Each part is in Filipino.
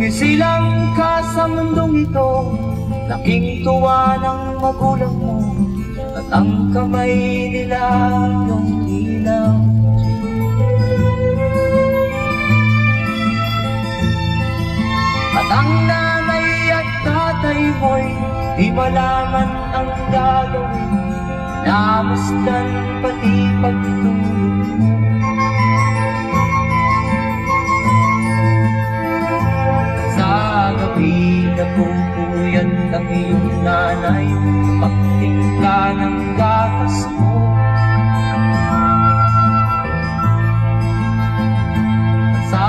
Sumisilang ka sa mundong ito, laking tuwa ng magulang mo, at ang kamay nila yung ilaw. At ang nanay at tatay mo'y di malaman ang gagawin, namasdan pati pagtulog mo. Nagpupuyat ang iyong nanay, pagtingka ng gatas mo. At sa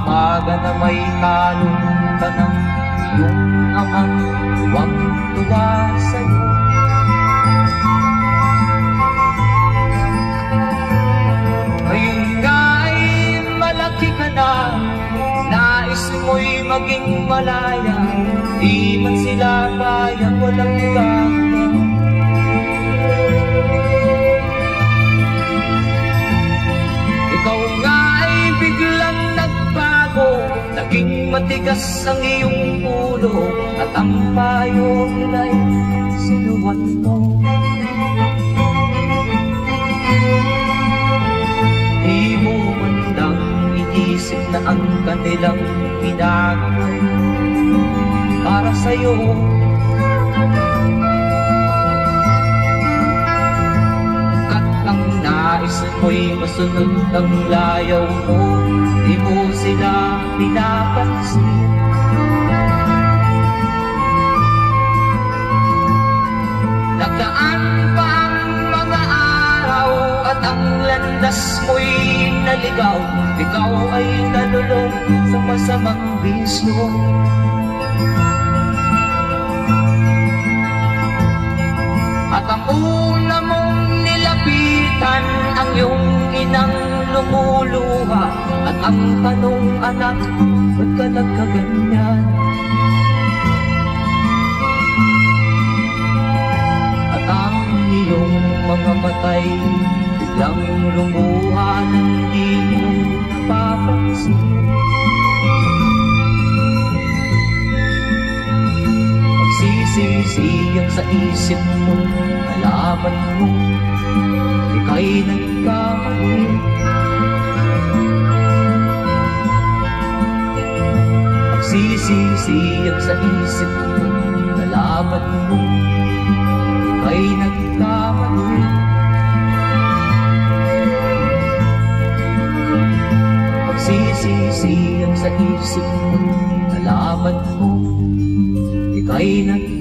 umaga na may kalungkutan ng iyong amang tuwang-tuwa sa'yo. Ngayon nga ay malaki ka na, nais mo'y maging malaya, di man sila kaya, walang gagawa. Ikaw nga ay biglang nagbago, naging matigas ang iyong ulo, at ang payo nila'y sinuwan mo. Di mo mandang inisip na ang kanilang ginagawa para sa'yo. At ang nais mo'y masunod ang layaw mo, di mo sila pinapansin. Nagdaan pa ang mga araw at ang landas mo'y naligaw, ikaw ay nalulong sa masamang bisyo. At ang una mong nilapitan ang iyong inang lumuluha, at ang tanong, anak, ba't ka nagkaganyan? At ang iyong mga matay biglang lumuha nang di mo napapansin. Magsisisiyang sa isip mo, nalaman mo ika'y nagkamali. Magsisisiyang sa isip mo, nalaman mo ika'y nagkamali. Magsisisiyang sa isip mo, nalaman mo ika'y nagkamali.